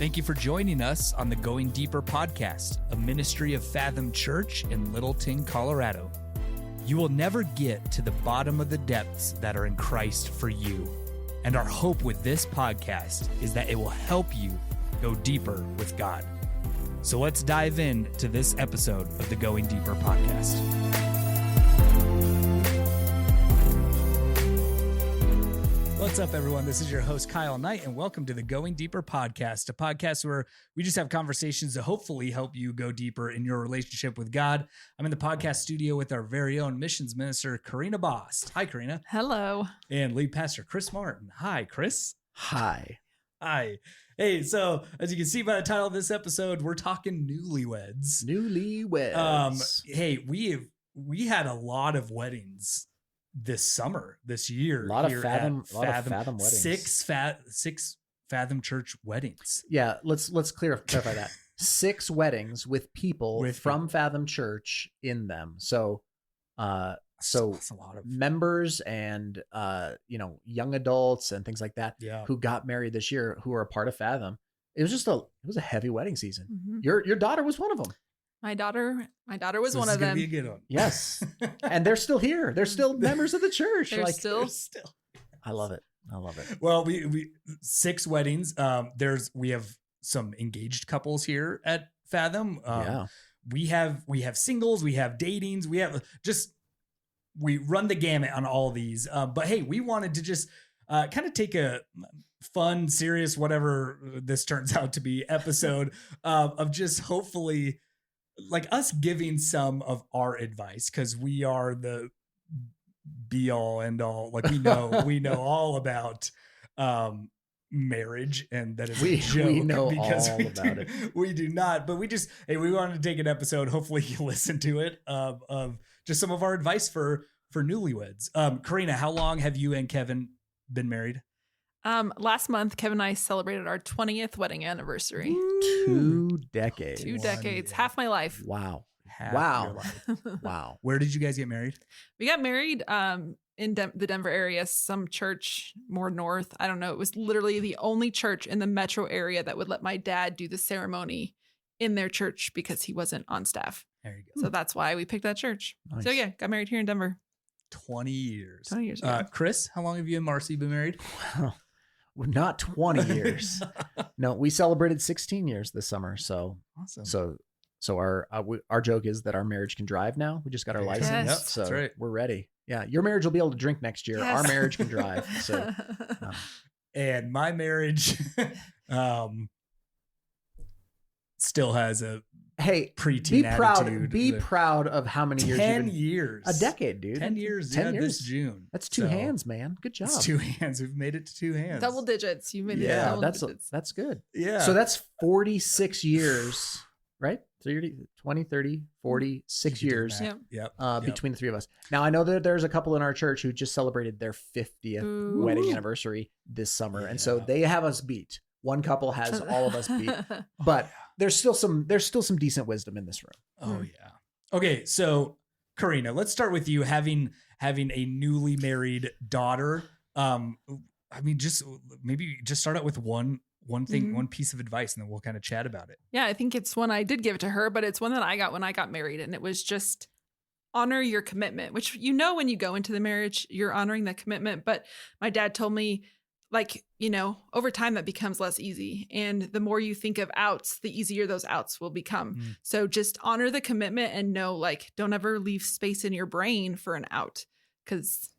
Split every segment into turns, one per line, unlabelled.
Thank you for joining us on the Going Deeper podcast, a ministry of Fathom Church in Littleton, Colorado. You will never get to the bottom of the depths that are in Christ for you. And our hope with this podcast is that it will help you go deeper with God. So let's dive into this episode of the Going Deeper podcast. What's up, everyone? This is your host, Kyle Knight, and welcome to the Going Deeper podcast, a podcast where we just have conversations to hopefully help you go deeper in your relationship with God. I'm in the podcast studio with our very own missions minister, Karina Bost. Hi, Karina.
Hello.
And lead pastor, Chris Martin. Hi, Chris.
Hi.
Hi. Hey, so as you can see by the title of this episode, we're talking newlyweds.
Newlyweds.
Hey, we had a lot of weddings this year.
A lot of Fathom weddings.
Six Fathom Church weddings.
Yeah, let's clarify that. 6 weddings with people from Fathom Church in them. So that's a lot of members and young adults and things like that who got married this year who are a part of Fathom. It was a heavy wedding season. Mm-hmm. Your daughter was one of them.
My daughter was one of them.
Be a good one.
Yes. And they're still here. They're still members of the church.
They're still.
I love it.
Well, we 6 weddings. We have some engaged couples here at Fathom. We have singles, we have datings, we run the gamut on all these. But hey, we wanted to just kind of take a fun, serious, whatever this turns out to be episode of just hopefully like us giving some of our advice, because we are the be all end all. Like we know all about marriage, and that is a joke. We know because all about it. We do not, but we wanted to take an episode. Hopefully you listen to it of just some of our advice for newlyweds. Karina, how long have you and Kevin been married?
Last month, Kevin and I celebrated our 20th wedding anniversary.
2 decades.
2 decades. Half my life.
Wow.
Half your life.
Wow.
Where did you guys get married?
We got married in the Denver area, some church more north. I don't know. It was literally the only church in the metro area that would let my dad do the ceremony in their church because he wasn't on staff.
There you go.
So that's why we picked that church.
Nice.
So yeah, got married here in Denver.
20 years.
20 years ago.
Chris, how long have you and Marcy been married?
Well, not 20 years. No, we celebrated 16 years this summer. So
awesome.
So our joke is that our marriage can drive now. We just got our license.
Yes.
Yep,
so
that's right.
We're ready. Yeah. Your marriage will be able to drink next year.
Yes.
Our marriage can drive. So
and my marriage still has a preteen attitude.
Be proud of how many years.
10 years.
A decade, dude.
10 years.
10 years.
This June.
That's 2 hands, man. Good job.
It's 2 hands. We've made it to 2 hands.
Double digits. You made it to double digits.
That's good.
Yeah.
So that's 46 years, right? 20, 30, 46 years between the 3 of us. Now, I know that there's a couple in our church who just celebrated their 50th wedding anniversary this summer. And so they have us beat. One couple has all of us beat. But there's still some decent wisdom in this room.
Oh, yeah. Okay, so Karina, let's start with you having a newly married daughter. Just start out with one thing, one piece of advice, and then we'll kind of chat about it.
Yeah, I think it's one I did give to her, but it's one that I got when I got married, and it was just honor your commitment, which when you go into the marriage, you're honoring that commitment. But my dad told me, over time that becomes less easy. And the more you think of outs, the easier those outs will become. Mm. So just honor the commitment and know, don't ever leave space in your brain for an out, because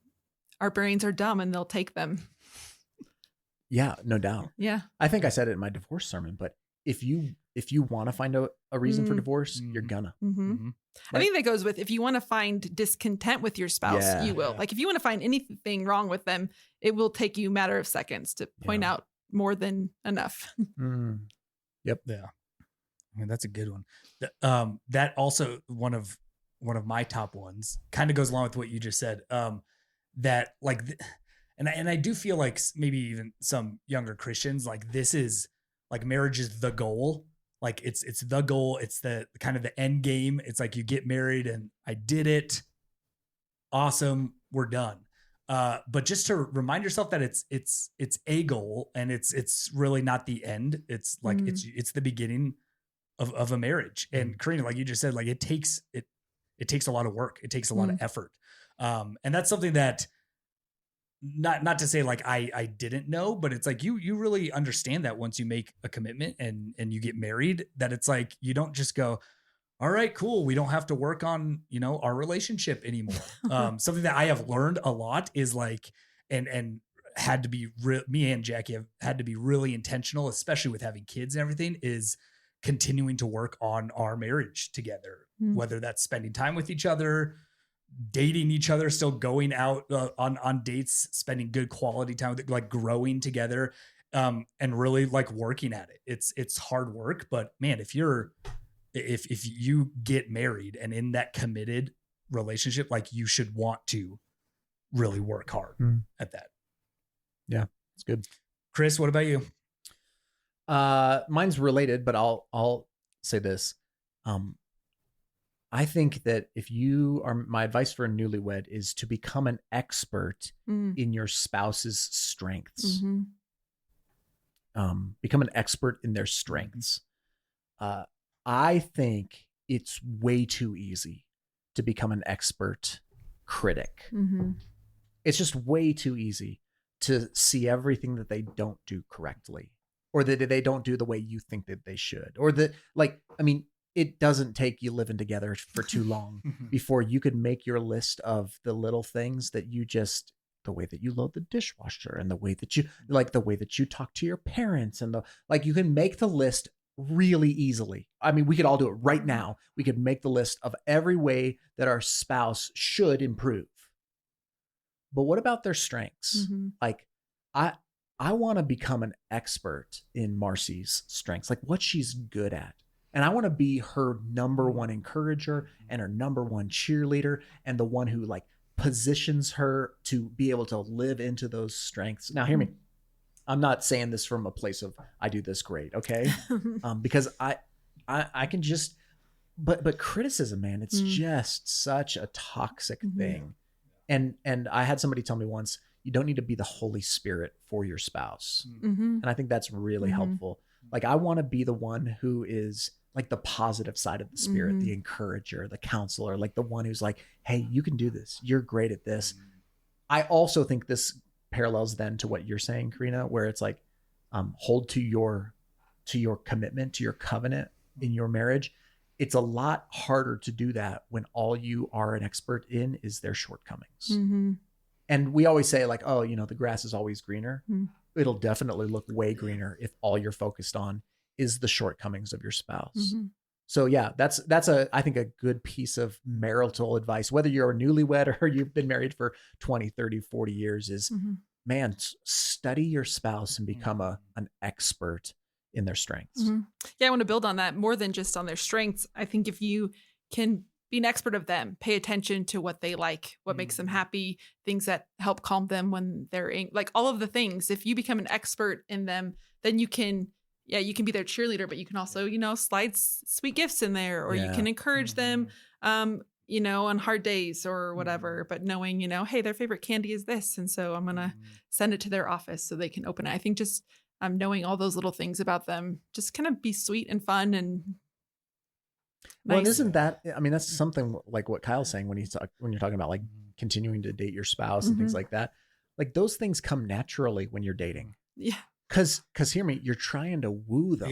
our brains are dumb and they'll take them.
Yeah, no doubt.
Yeah.
I think I said it in my divorce sermon, but if you want to find a reason for divorce, you're gonna.
Mm-hmm. Mm-hmm. I think that goes with, if you want to find discontent with your spouse, you will. If you want to find anything wrong with them, it will take you a matter of seconds to point out more than enough.
Yep.
Yeah. I mean, that's a good one. That also one of my top ones kind of goes along with what you just said. That and I do feel like maybe even some younger Christians, this is marriage is the goal. It's the goal. It's the kind of the end game. It's you get married and I did it. Awesome. We're done. But just to remind yourself that it's a goal, and it's really not the end. It's like it's the beginning of a marriage. And Karina, like you just said, like it takes a lot of work. It takes a lot of effort. And that's something that not to say like I didn't know, but it's like you really understand that once you make a commitment and you get married, that it's like you don't just go, all right, cool, we don't have to work on, our relationship anymore. Something that I have learned a lot is like, and had to be me and Jackie have had to be really intentional, especially with having kids and everything, is continuing to work on our marriage together, whether that's spending time with each other, dating each other, still going out on dates, spending good quality time, like growing together, and really like working at it. It's hard work, but man, if you get married and in that committed relationship, like you should want to really work hard at that.
Yeah, it's good.
Chris, what about you?
Mine's related, but I'll say this. I think that my advice for a newlywed is to become an expert in your spouse's strengths. Become an expert in their strengths. I think it's way too easy to become an expert critic. It's just way too easy to see everything that they don't do correctly, or that they don't do the way you think that they should, or that it doesn't take you living together for too long before you could make your list of the little things that the way that you load the dishwasher, and the way that you talk to your parents, and you can make the list really easily. We could all do it right now. We could make the list of every way that our spouse should improve. But what about their strengths? Like I want to become an expert in Marcy's strengths, like what she's good at. And I want to be her number one encourager and her number one cheerleader, and the one who like positions her to be able to live into those strengths. Now, hear me. I'm not saying this from a place of I do this great, okay? Because I can just, but criticism, man, it's just such a toxic thing. And I had somebody tell me once, you don't need to be the Holy Spirit for your spouse. And I think that's really helpful. Like I want to be the one who is like the positive side of the Spirit, the encourager, the counselor, like the one who's like, hey, you can do this. You're great at this. I also think this parallels then to what you're saying, Karina, where it's like, hold to your commitment, to your covenant in your marriage. It's a lot harder to do that when all you are an expert in is their shortcomings. And we always say like, oh, the grass is always greener. It'll definitely look way greener if all you're focused on is the shortcomings of your spouse. So yeah, that's I think a good piece of marital advice, whether you're a newlywed or you've been married for 20, 30, 40 years, is man, study your spouse and become an expert in their strengths.
Yeah, I want to build on that more than just on their strengths. I think if you can be an expert of them, pay attention to what they like, what makes them happy, things that help calm them when they're like all of the things. If you become an expert in them, then you can be their cheerleader, but you can also, slide sweet gifts in there, or you can encourage them, on hard days or whatever, but knowing, hey, their favorite candy is this. And so I'm going to send it to their office so they can open it. I think just knowing all those little things about them, just kind of be sweet and fun and nice.
Well, and isn't that, that's something like what Kyle's saying when you're talking about like continuing to date your spouse and things like that. Like those things come naturally when you're dating.
Yeah.
Cause hear me, you're trying to woo them,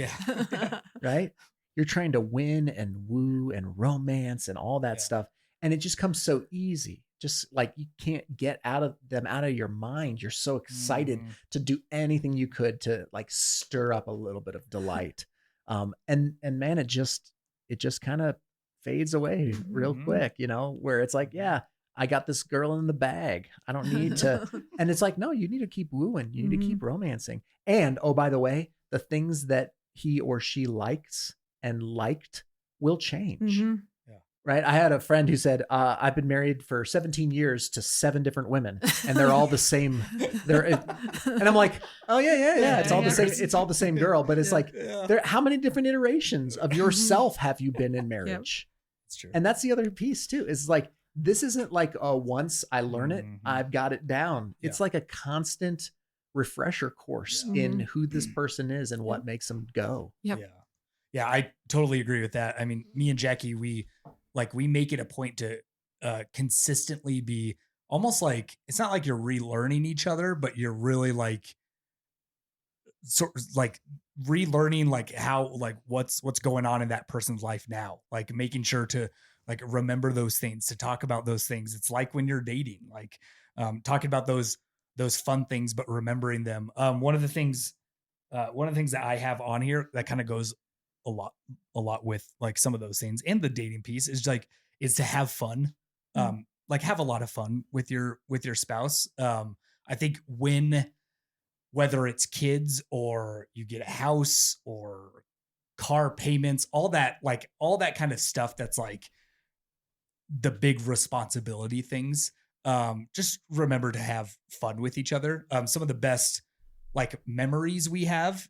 right? You're trying to win and woo and romance and all that stuff. And it just comes so easy. Just like you can't get them out of your mind. You're so excited to do anything you could to like stir up a little bit of delight. And man, it just kind of fades away real quick, where it's like, yeah, I got this girl in the bag. I don't need to. And it's like, no, you need to keep wooing. You need to keep romancing. And, oh, by the way, the things that he or she likes and liked will change. Right. I had a friend who said, I've been married for 17 years to 7 different women and they're all the same. And I'm like, oh yeah. It's all the same. It's all the same girl. But it's like, how many different iterations of yourself have you been in marriage? That's true. And that's the other piece too, is like, this isn't like once I learn it, I've got it down. Yeah. It's like a constant refresher course in who this person is and what makes them go.
Yep.
Yeah, I totally agree with that. I mean, me and Jackie, we make it a point to consistently be almost like, it's not like you're relearning each other, but you're really like sort of like relearning like how, like what's going on in that person's life now, like making sure to like remember those things, to talk about those things. It's like when you're dating, like talking about those fun things, but remembering them. One of the things that I have on here that kind of goes a lot with like some of those things and the dating piece is to have fun. Like have a lot of fun with your spouse. I think whether it's kids or you get a house or car payments, all that kind of stuff, that's like the big responsibility things. Just remember to have fun with each other. Some of the best like memories we have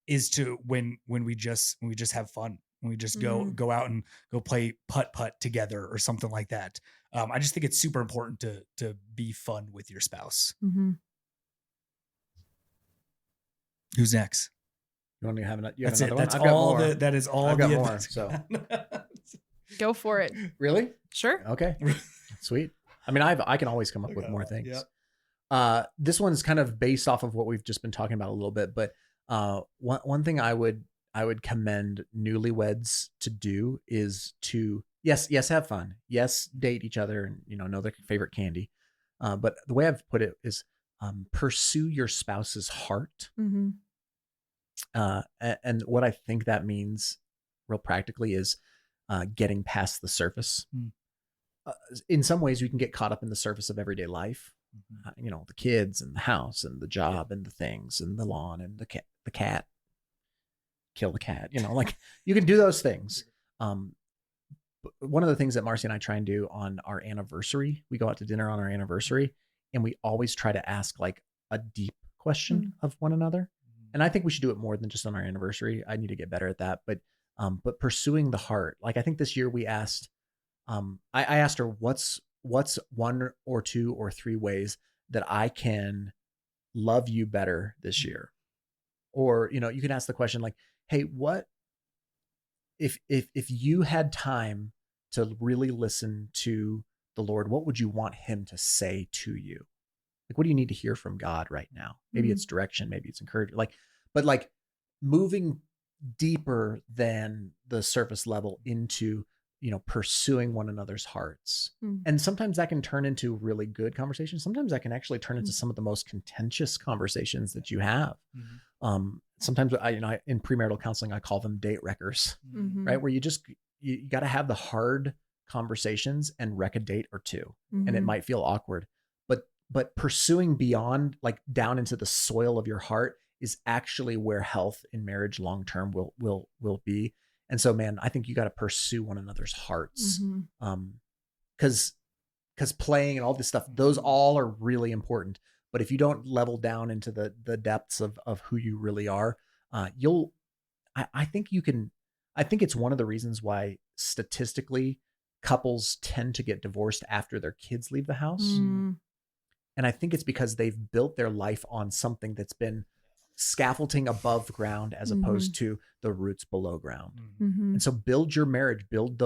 is to when we just have fun. When we just go out and go play putt together or something like that. I just think it's super important to be fun with your spouse.
Mm-hmm.
Who's next?
You want to have another?
That's
another
it.
One?
That's all. That is all.
I've got more. So
go for it.
Really?
Sure.
Okay. Sweet. I mean, I can always come up with more things. Yep. This one is kind of based off of what we've just been talking about a little bit, but one thing I would commend newlyweds to do is to yes have fun, yes date each other, and know their favorite candy, but the way I've put it is pursue your spouse's heart.
Mm-hmm.
And what I think that means real practically is getting past the surface. In some ways we can get caught up in the surface of everyday life, the kids and the house and the job and the things and the lawn and the cat, kill the cat, like you can do those things. But one of the things that Marcy and I try and do on our anniversary, we go out to dinner on our anniversary and we always try to ask like a deep question of one another. And I think we should do it more than just on our anniversary. I need to get better at that, but pursuing the heart. Like I think this year we asked, I asked her, what's one or two or three ways that I can love you better this year? Or, you can ask the question like, hey, what if you had time to really listen to the Lord, what would you want him to say to you? Like, what do you need to hear from God right now? Maybe it's direction, maybe it's encouragement, but moving deeper than the surface level into, pursuing one another's hearts. And sometimes that can turn into really good conversations. Sometimes that can actually turn into some of the most contentious conversations that you have. Sometimes I in premarital counseling, I call them date wreckers, right? Where you got to have the hard conversations and wreck a date or two. And it might feel awkward, but pursuing beyond, like down into the soil of your heart, is actually where health in marriage long-term will be. And so, man, I think you got to pursue one another's hearts. Cause playing and all this stuff, those all are really important. But if you don't level down into the depths of who you really are, I think it's one of the reasons why statistically couples tend to get divorced after their kids leave the house. And I think it's because they've built their life on something that's been scaffolding above ground as opposed to the roots below ground. And so build your marriage, build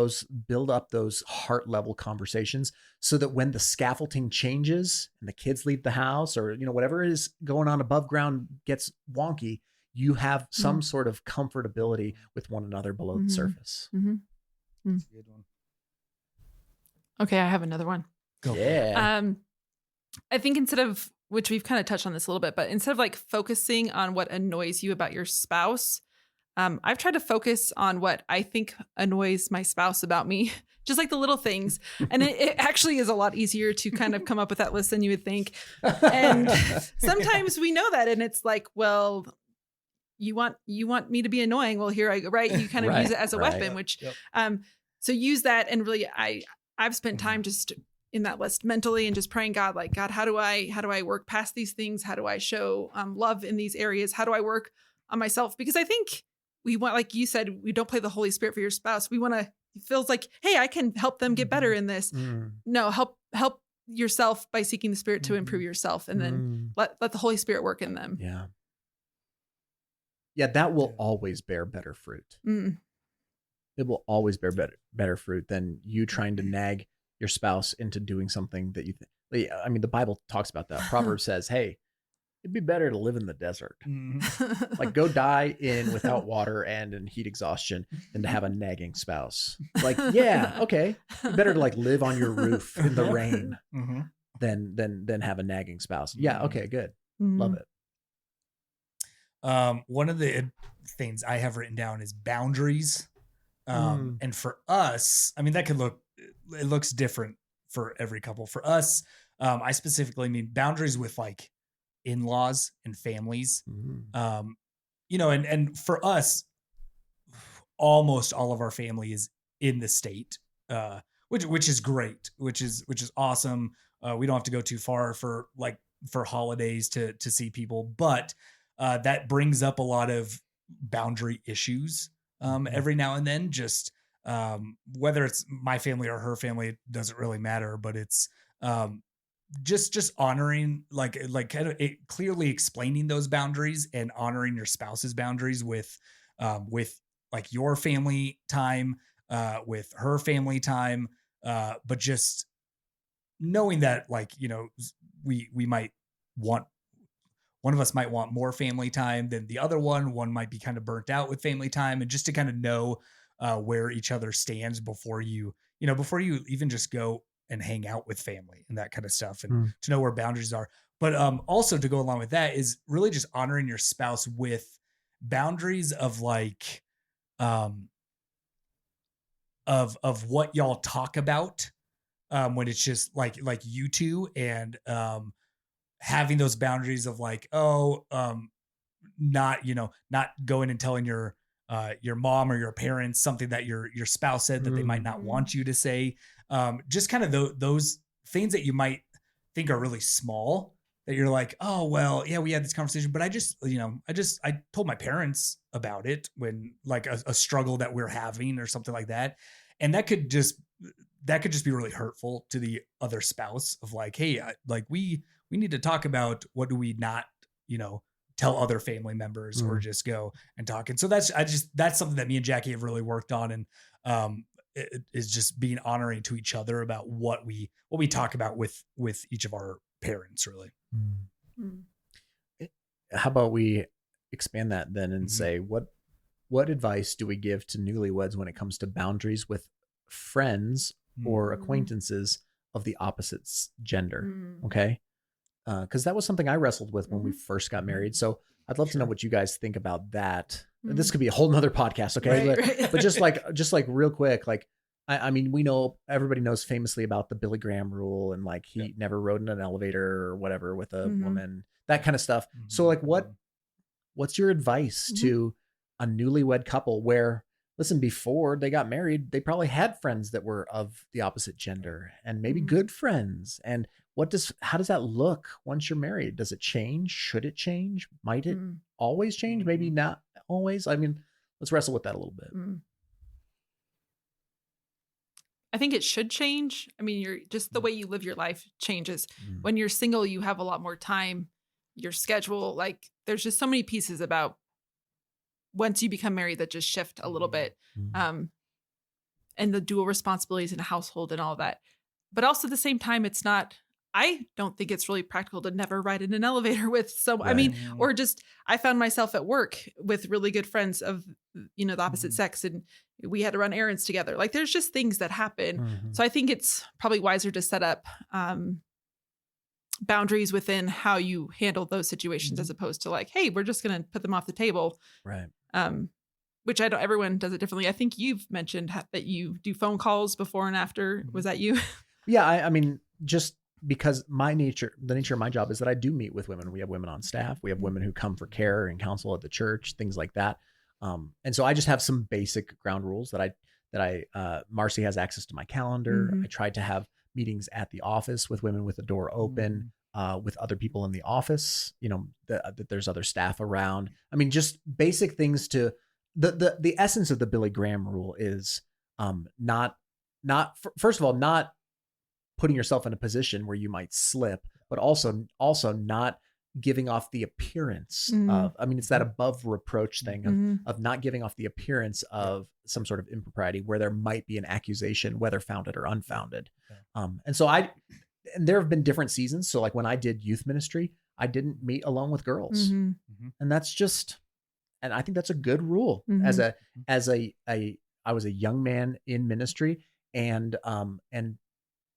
up those heart level conversations so that when the scaffolding changes and the kids leave the house, or, whatever is going on above ground gets wonky, you have some sort of comfortability with one another below the surface.
That's a good one.
Okay. I have another one.
Go.
Yeah.
I think instead of, which we've kind of touched on this a little bit, but instead of like focusing on what annoys you about your spouse, I've tried to focus on what I think annoys my spouse about me, just like the little things. And it actually is a lot easier to kind of come up with that list than you would think. And sometimes we know that, and it's like, well, you want me to be annoying. Well, here I go, right? You kind of use it as a weapon, which, so use that. And really, I've spent time just in that list mentally and just praying, God, how do I work past these things? How do I show love in these areas? How do I work on myself? Because I think we want, like you said, we don't play the Holy Spirit for your spouse. We want to feels like, hey, I can help them get better in this. No, help yourself by seeking the Spirit to improve yourself, and then let the Holy Spirit work in them.
Yeah. Yeah, that will always bear better fruit. It will always bear better fruit than you trying to nag your spouse into doing something that you I mean, the Bible talks about that. Proverbs says, hey, it'd be better to live in the desert. Like, go die without water and in heat exhaustion than to have a nagging spouse. Like, yeah, okay. Better to like live on your roof in the rain than have a nagging spouse. Yeah, okay, good. Love it.
One of the things I have written down is boundaries. And for us, I mean, it looks different for every couple. For us, I specifically mean boundaries with like in-laws and families. You know, and for us, almost all of our family is in the state, which is great, which is awesome. We don't have to go too far for holidays to see people, but that brings up a lot of boundary issues every now and then. Just whether it's my family or her family, it doesn't really matter, but it's just honoring, like kind of clearly explaining those boundaries and honoring your spouse's boundaries with like your family time, with her family time, but just knowing that, like, you know, we might want, one of us might want more family time than the other one might be kind of burnt out with family time, and just to kind of know where each other stands before you even just go and hang out with family and that kind of stuff, and to know where boundaries are. But also to go along with that is really just honoring your spouse with boundaries of like, of what y'all talk about when it's just like you two, and having those boundaries of like, not going and telling your mom or your parents something that your spouse said that they might not want you to say. Just kind of those things that you might think are really small, that you're like, oh, well, yeah, we had this conversation, but I told my parents about it when like a struggle that we're having or something like that. And that could just be really hurtful to the other spouse of like, hey, like we need to talk about what do we not, tell other family members or just go and talk. And so that's something that me and Jackie have really worked on. And it is just being honoring to each other about what we talk about with each of our parents, really.
How about we expand that then and say, what advice do we give to newlyweds when it comes to boundaries with friends or acquaintances of the opposite gender? Okay. Because that was something I wrestled with when we first got married. So I'd love to know what you guys think about that. This could be a whole nother podcast. Okay. Right. But just like real quick, like, I mean, we know, everybody knows famously about the Billy Graham rule, and like he never rode in an elevator or whatever with a woman, that kind of stuff. So like, what's your advice to a newlywed couple where, listen, before they got married, they probably had friends that were of the opposite gender, and maybe good friends. And how does that look once you're married? Does it change? Should it change? Might it always change? Maybe not always. I mean, let's wrestle with that a little bit.
I think it should change. I mean, you're just the way you live your life changes. When you're single, you have a lot more time, your schedule, like there's just so many pieces about once you become married that just shift a little bit. And the dual responsibilities in a household and all that. But also at the same time, I don't think it's really practical to never ride in an elevator with someone. Right. I mean, or just, I found myself at work with really good friends of, the opposite sex, and we had to run errands together. Like there's just things that happen. So I think it's probably wiser to set up boundaries within how you handle those situations, as opposed to like, hey, we're just going to put them off the table.
Right.
Which everyone does it differently. I think you've mentioned that you do phone calls before and after. Was that you?
Yeah. I mean, just because the nature of my job is that I do meet with women. We have women on staff. We have women who come for care and counsel at the church, things like that. And so I just have some basic ground rules that Marcy has access to my calendar. I tried to have meetings at the office with women with the door open, with other people in the office, that there's other staff around. I mean, just basic things to the essence of the Billy Graham rule is, First of all, not putting yourself in a position where you might slip, but also not giving off the appearance of, I mean, it's that above reproach thing of not giving off the appearance of some sort of impropriety where there might be an accusation, whether founded or unfounded. And so and there have been different seasons. So like when I did youth ministry, I didn't meet alone with girls. And that's just, and I think that's a good rule I was a young man in ministry, and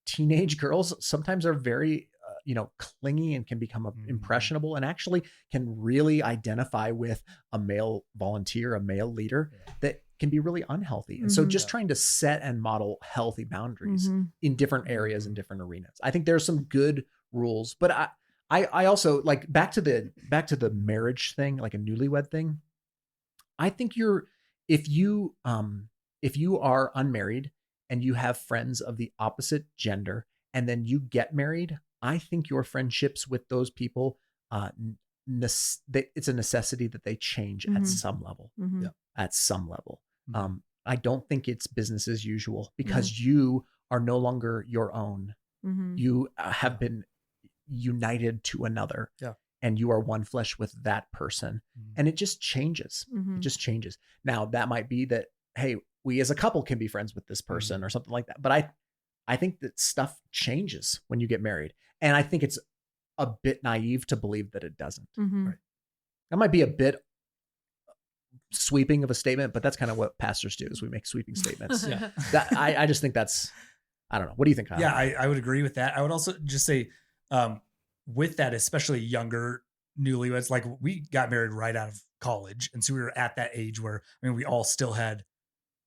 teenage girls sometimes are very, clingy and can become impressionable and actually can really identify with a male volunteer, a male leader that can be really unhealthy. And so just trying to set and model healthy boundaries in different areas and different arenas. I think there's some good rules, but I also like back to the marriage thing, like a newlywed thing. I think if you are unmarried and you have friends of the opposite gender and then you get married, I think your friendships with those people, it's a necessity that they change at some level. At some level. I don't think it's business as usual because you are no longer your own. You have been united to another. And you are one flesh with that person. And it just changes. It just changes. Now that might be that, hey, we as a couple can be friends with this person or something like that. But I think that stuff changes when you get married. And I think it's a bit naive to believe that it doesn't. Right? That might be a bit sweeping of a statement, but that's kind of what pastors do is we make sweeping statements. I just think that's, I don't know. What do you think, Kyle?
Yeah, I would agree with that. I would also just say, with that, especially younger newlyweds, like we got married right out of college. And so we were at that age where, I mean, we all still had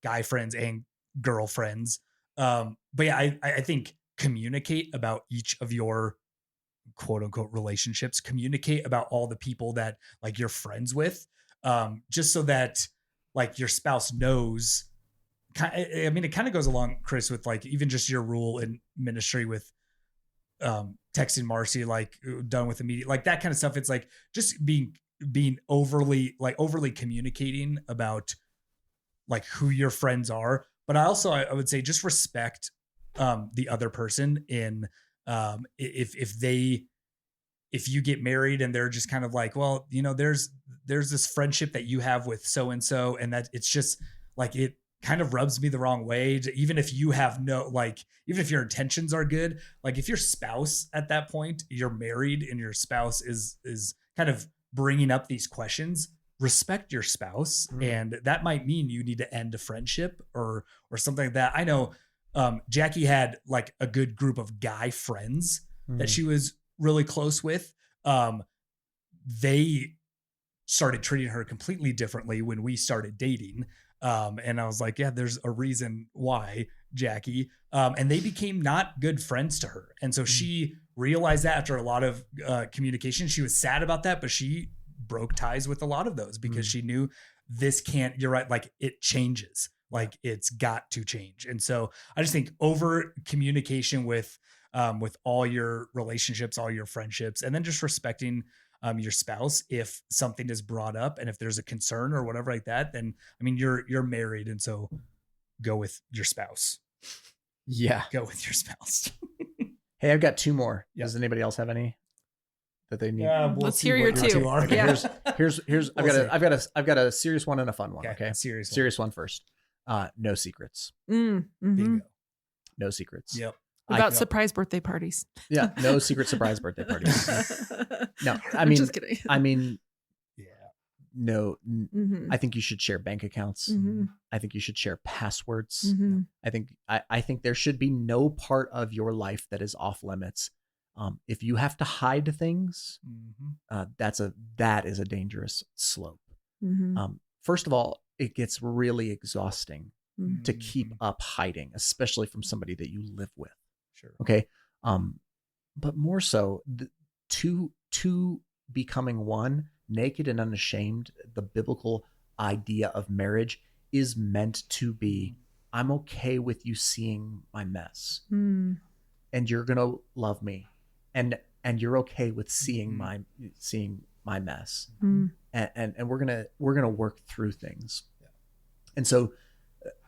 guy friends and girlfriends. But yeah, I think communicate about each of your quote unquote relationships, communicate about all the people that like you're friends with, just so that like your spouse knows. I mean, it kind of goes along, Chris, with like even just your rule in ministry with texting Marcy, like done with immediate, like that kind of stuff. It's like just being overly communicating about like who your friends are. But I would say just respect the other person in if you get married and they're just kind of like, well, there's this friendship that you have with so-and-so, and that it's just like, it kind of rubs me the wrong way. Even if you have even if your intentions are good, like if your spouse at that point, you're married and your spouse is kind of bringing up these questions, respect your spouse. And that might mean you need to end a friendship or something like that. I know Jackie had like a good group of guy friends that she was really close with. They started treating her completely differently when we started dating. And I was like, yeah, there's a reason why, Jackie. And they became not good friends to her. And so she realized that after a lot of communication. She was sad about that, but she broke ties with a lot of those because she knew you're right, like it changes. Like it's got to change. And so I just think over communication with all your relationships, all your friendships, and then just respecting your spouse. If something is brought up and if there's a concern or whatever like that, then I mean, you're married. And so go with your spouse.
Yeah.
Go with your spouse.
Hey, I've got two more. Does anybody else have any that they need?
Yeah, let's hear your two.
Okay,
yeah.
Here's I've got a serious one and a fun one. Okay. Serious one first. No secrets.
Bingo.
No secrets.
Yep.
About surprise birthday parties.
Yeah. No secret surprise birthday parties. No, I mean,
just kidding.
No, I think you should share bank accounts. I think you should share passwords. I think there should be no part of your life that is off limits. If you have to hide things, that is a dangerous slope. First of all, it gets really exhausting to keep up hiding, especially from somebody that you live with.
Sure.
Okay. But more so, two becoming one, naked and unashamed, the biblical idea of marriage is meant to be, I'm okay with you seeing my mess, and you're gonna love me, and you're okay with seeing my mess, and we're gonna work through things. And so,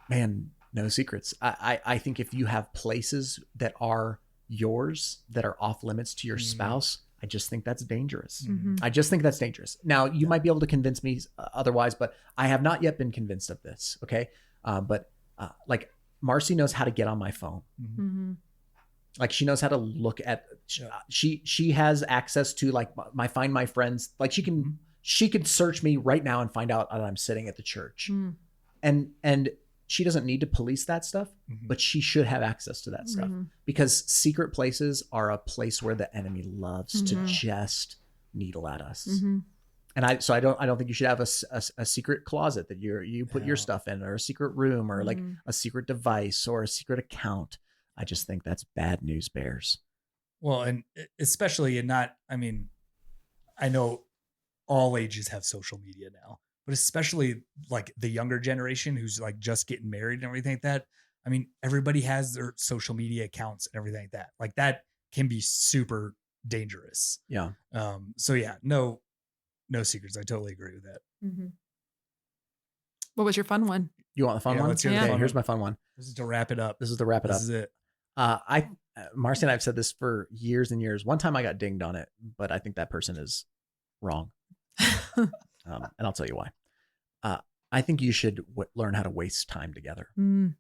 man, No secrets. I think if you have places that are yours that are off limits to your spouse, I just think that's dangerous. I just think that's dangerous. Now, you might be able to convince me otherwise, but I have not yet been convinced of this. Okay. But like Marcy knows how to get on my phone. Like she knows how to look at, she has access to like Find My Friends. Like she could search me right now and find out that I'm sitting at the church. And she doesn't need to police that stuff, but she should have access to that stuff, because secret places are a place where the enemy loves to just needle at us. And I don't think you should have a secret closet that you put your stuff in, or a secret room, or like a secret device or a secret account. I just think that's bad news bears.
Well, and especially I know all ages have social media now, but especially like the younger generation who's like just getting married and everything like that. I mean, everybody has their social media accounts and everything like that. Like that can be super dangerous.
Yeah.
So yeah, no secrets. I totally agree with that.
What was your fun one?
You want the fun one?
Let's hear the fun
here's
one.
my fun one.
This is to wrap it up.
This is it. Marcy and I have said this for years and years. One time I got dinged on it, but I think that person is wrong. And I'll tell you why. I think you should learn how to waste time together. I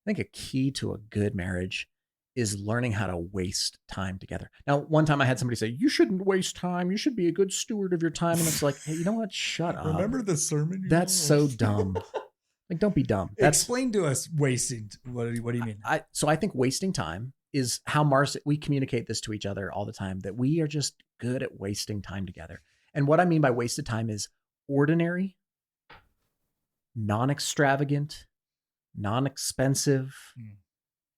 think a key to a good marriage is learning how to waste time together. Now, one time I had somebody say, you shouldn't waste time. You should be a good steward of your time. And it's like, hey, you know what? Shut up.
Remember the sermon?
That's so dumb. Like, don't be dumb.
Explain to us wasting. What do you mean?
So I think wasting time is how we communicate this to each other all the time, that we are just good at wasting time together. And what I mean by wasted time is ordinary, non-extravagant, non-expensive,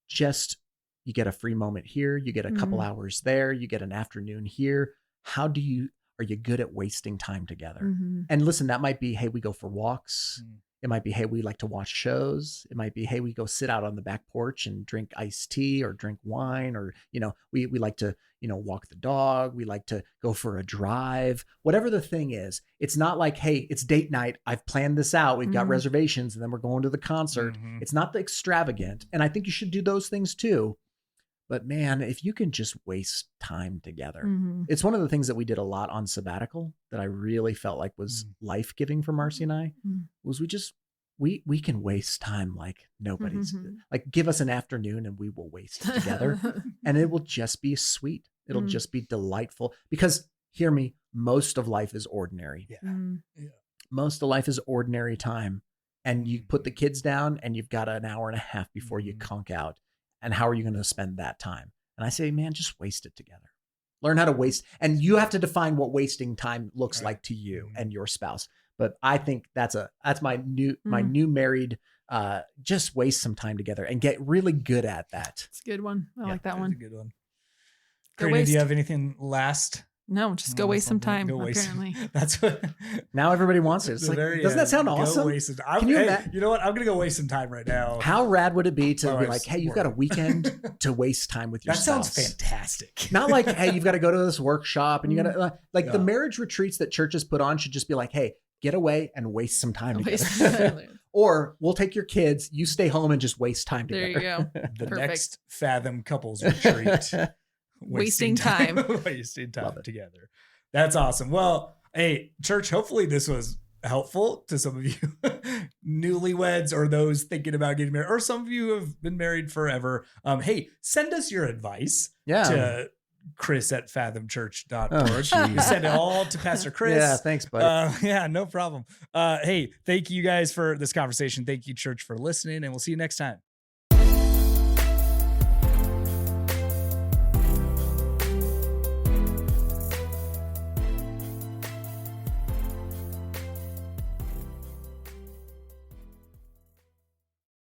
just you get a free moment here, you get a couple hours there, you get an afternoon here. Are you good at wasting time together? And listen, that might be, hey, we go for walks. It might be, hey, we like to watch shows. It might be, hey, we go sit out on the back porch and drink iced tea or drink wine, or, we like to, walk the dog. We like to go for a drive, whatever the thing is. It's not like, hey, it's date night. I've planned this out. We've got reservations and then we're going to the concert. It's not the extravagant. And I think you should do those things too. But man, if you can just waste time together, it's one of the things that we did a lot on sabbatical that I really felt like was life-giving for Marcy and I, was we can waste time like nobody's, like give us an afternoon and we will waste it together and it will just be sweet. It'll just be delightful, because hear me, most of life is ordinary. Most of life is ordinary time. And you put the kids down and you've got an hour and a half before you conk out. And how are you going to spend that time? And I say, man, just waste it together. Learn how to waste. And you have to define what wasting time looks like to you and your spouse. But I think that's my new married, just waste some time together and get really good at that.
It's a good one. I like that one.
That's a good one. Karina, do you have anything last?
No, just go waste some time. Apparently,
that's what.
Now everybody wants it. It's like, doesn't that sound awesome?
Go waste some time. You know what? I'm gonna go waste some time right now.
How rad would it be to be like, hey, you've got a weekend to waste time with your spouse?
That sounds fantastic.
Not like, hey, you've got to go to this workshop and you got to the marriage retreats that churches put on should just be like, hey, get away and waste some time together. Or we'll take your kids, you stay home and just waste time together.
There you go.
The next Fathom couples retreat.
Wasting time
together. That's awesome. Well, hey, church, hopefully this was helpful to some of you newlyweds or those thinking about getting married, or some of you who have been married forever. Hey, send us your advice to chris@fathomchurch.org. You send it all to Pastor Chris.
Yeah, thanks, buddy.
Yeah, no problem. Hey, thank you guys for this conversation. Thank you, church, for listening, and we'll see you next time.